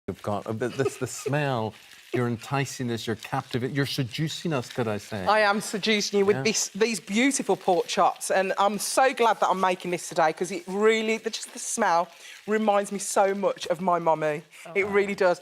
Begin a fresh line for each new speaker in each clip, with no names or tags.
You've got the smell. You're enticing us. You're captivating. You're seducing us, could I say?
I am seducing you with these beautiful pork chops, and I'm so glad that I'm making this today because it really, just the smell reminds me so much of my mummy. Oh. It really does.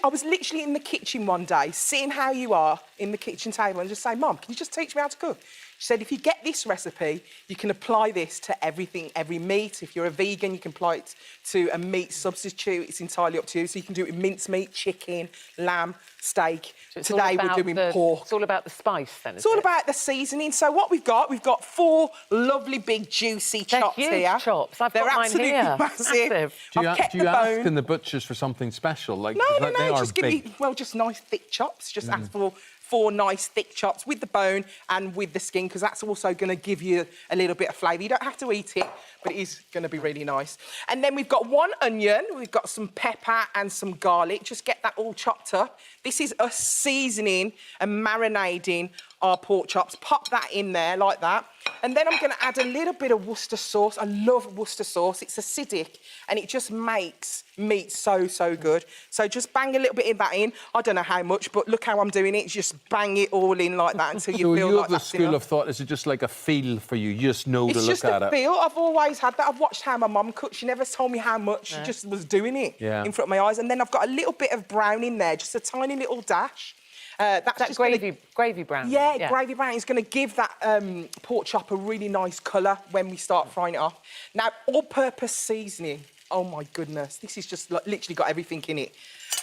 I was literally in the kitchen one day, seeing how you are in the kitchen table, and just saying, "Mum, can you just teach me how to cook?" She said, if you get this recipe, you can apply this to everything, every meat. If you're a vegan, you can apply it to a meat substitute. It's entirely up to you. So you can do it with mincemeat, chicken, lamb, steak.
So
today we're doing pork.
It's all about the spice, then,
It's all about the seasoning. So what we've got 4 lovely, big, juicy chops
huge
here.
chops. I've
They're
got mine
absolutely
here.
massive.
Do you ask in the butchers for something special? Like,
no,
they are
just give
big.
me, just nice, thick chops. Just ask for 4 nice thick chops with the bone and with the skin, because that's also going to give you a little bit of flavour. You don't have to eat it, but it is going to be really nice. And then we've got 1 onion, we've got some pepper and some garlic. Just get that all chopped up. This is us seasoning and marinating our pork chops. Pop that in there like that. And then I'm going to add a little bit of Worcester sauce. I love Worcester sauce. It's acidic and it just makes meat so, so good. So just bang a little bit of that in. I don't know how much, but look how I'm doing it. Just bang it all in like that until you feel like that's
the school
enough.
of thought, is it just like a feel for you? You just know to look at it?
It's just a feel. I've always had that. I've watched how my mum cooked. She never told me how much. She just was doing it in front of my eyes. And then I've got a little bit of brown in there, just a tiny little dash. That's just
gravy brown.
Yeah, gravy brown is going to give that pork chop a really nice colour when we start frying it off. Now, all-purpose seasoning. Oh, my goodness. This is just literally got everything in it.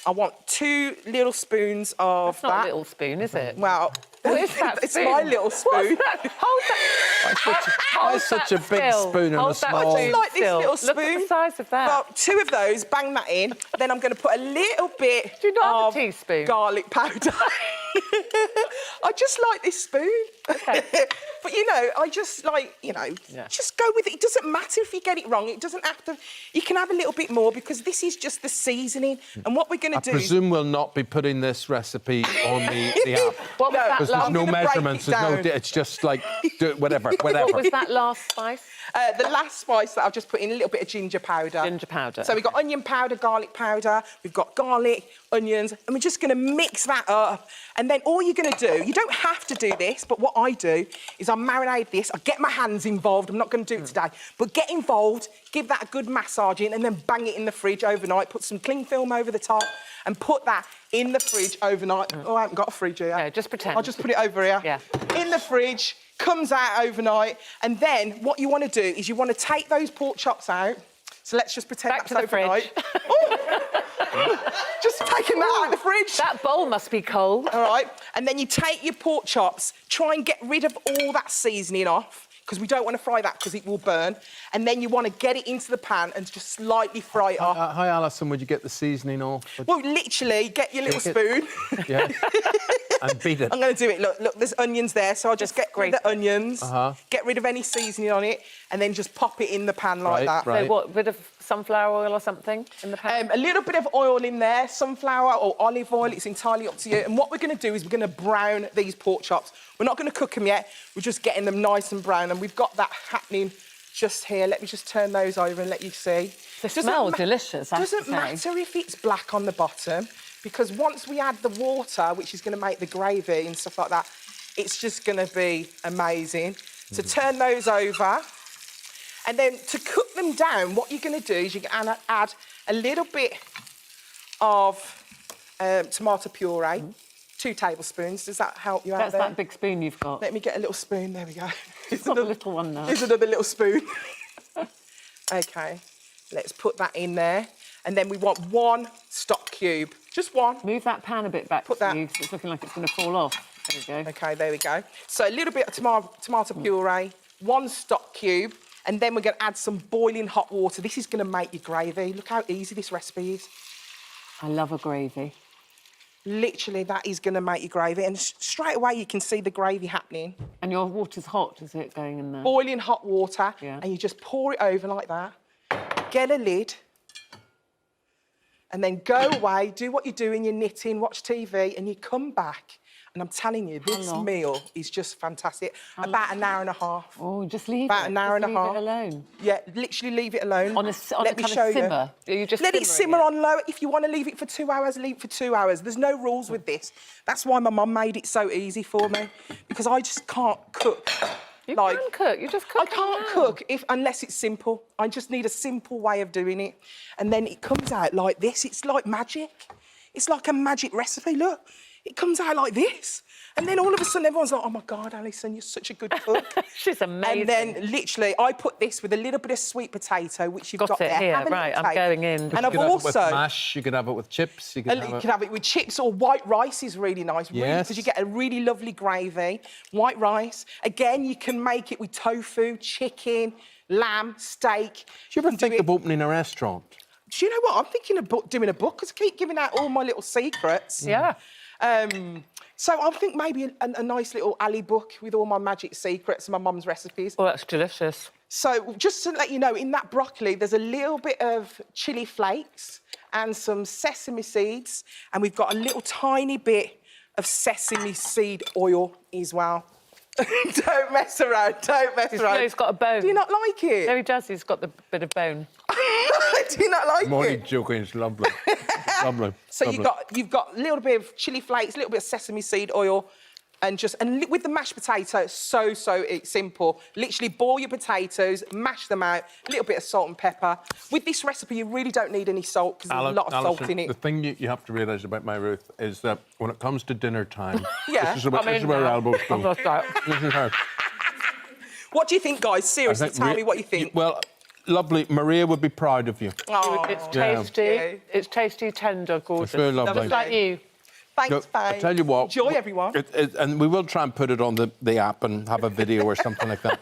I want 2 little spoons of
That's not a little spoon, is it?
Well,
what is that
it's
spoon?
my little spoon.
Hold that.
Why such a big spoon and a small...
I just like this little spoon.
Look at the size of that.
Well, 2 of those, bang that in. Then I'm going to put a little bit
Do you not
of
have a teaspoon?
Garlic powder. I just like this spoon.
Okay.
But, you know, I just like, just go with it. It doesn't matter if you get it wrong. It doesn't have to... You can have a little bit more because this is just the seasoning. And what we're going to do...
I presume we'll not be putting this recipe on the app.
What was that
because there's no measurements, it's just like, whatever.
What was that last spice?
The last spice that I've just put in, a little bit of ginger powder.
Ginger powder.
So we've got onion powder, garlic powder, we've got garlic, onions, and we're just going to mix that up. And then all you're going to do, you don't have to do this, but what I do is I marinate this, I get my hands involved, I'm not going to do it today, but get involved, give that a good massage in, and then bang it in the fridge overnight, put some cling film over the top, and put that in the fridge overnight. Oh, I haven't got a fridge here.
No, just pretend.
I'll just put it over here.
Yeah.
In the fridge, comes out overnight, and then what you want to do is you want to take those pork chops out. So let's just pretend
Back
that's
to the
overnight. Just taking that out of the fridge.
That bowl must be cold.
All right, and then you take your pork chops, try and get rid of all that seasoning off, because we don't want to fry that because it will burn. And then you want to get it into the pan and just slightly fry it off.
Hi, Alison, would you get the seasoning off?
Well, literally, get your little spoon.
Yeah. And beat it.
I'm going to do it. Look, there's onions there, so I'll just get rid of the onions, get rid of any seasoning on it, and then just pop it in the pan like that.
So what, a bit of sunflower oil or something in the pan?
A little bit of oil in there, sunflower or olive oil, it's entirely up to you. And what we're going to do is we're going to brown these pork chops. We're not going to cook them yet, we're just getting them nice and brown, and we've got that happening just here. Let me just turn those over and let you see.
They smell delicious, I have to say.
Doesn't matter if it's black on the bottom, because once we add the water, which is going to make the gravy and stuff like that, it's just going to be amazing. So turn those over. And then to cook them down, what you're going to do is you're going to add a little bit of tomato puree, 2 tablespoons. Does that help you out there?
That's that big spoon you've got.
Let me get a little spoon. There we go.
It's not a little one now.
Here's another little spoon. OK, let's put that in there. And then we want 1 stock cube. Just 1.
Move that pan a bit back
Put
to
that.
you, because it's looking like it's going to fall off. There we go.
OK, there we go. So a little bit of tomato puree, 1 stock cube, and then we're going to add some boiling hot water. This is going to make your gravy. Look how easy this recipe is.
I love a gravy.
Literally, that is going to make your gravy. And straight away, you can see the gravy happening.
And your water's hot, is it, going in there?
Boiling hot water,
Yeah.
and you just pour it over like that. Get a lid. And then go away, do what you're doing, you're knitting, watch TV, and you come back And I'm telling you, this meal is just fantastic. About an hour and a half.
Oh, just leave
About
it.
an hour and a
Leave
half.
it alone.
Yeah, literally leave it alone.
On a
Let me
kind
show
of simmer. You just
Let it simmer
simmering
on low. If you want to leave it for 2 hours, leave it for 2 hours. There's no rules with this. That's why my mum made it so easy for me, because I just can't cook.
You can cook. You just cook.
I can't cook unless it's simple. I just need a simple way of doing it, and then it comes out like this. It's like magic. It's like a magic recipe. Look, it comes out like this. And then all of a sudden, everyone's like, oh, my God, Alison, you're such a good cook.
She's amazing.
And then, literally, I put this with a little bit of sweet potato, which you've got
it
there.
here,
Have a
right,
little
I'm
taste.
going in.
And I've
You could
also...
have it with mash, you could have it with chips, you could
have it with chips, or white rice is really nice,
yes.
because you get a really lovely gravy. White rice. Again, you can make it with tofu, chicken, lamb, steak.
Do you ever think of opening a restaurant?
Do you know what? I'm thinking of doing a book, because I keep giving out all my little secrets.
Yeah.
So I think maybe a nice little alley book with all my magic secrets and my mum's recipes.
Oh, that's delicious.
So just to let you know, in that broccoli, there's a little bit of chilli flakes and some sesame seeds, and we've got a little tiny bit of sesame seed oil as well. Don't mess around, don't mess around.
He's got a bone.
Do you not like it?
No, he does. He's got the bit of bone.
Do you not like
I'm only
it?
joking, it's lovely. It's lovely.
So
lovely.
you've got a little bit of chilli flakes, a little bit of sesame seed oil, and with the mashed potato, it's so simple. Literally boil your potatoes, mash them out, a little bit of salt and pepper. With this recipe, you really don't need any salt because there's a lot of salt
Alison,
in it.
the thing you have to realise about my Ruth is that when it comes to dinner time,
Yeah.
this is where our elbows go. This is how.
What do you think, guys? Seriously, tell me what you think.
Well, lovely. Maria would be proud of you.
Oh,
It's tasty.
Yeah.
It's tasty, tender, gorgeous.
It's very lovely.
Just like you.
thanks,
Look, I
babe.
tell you what.
Enjoy, everyone.
And we will try and put it on the app and have a video or something like that.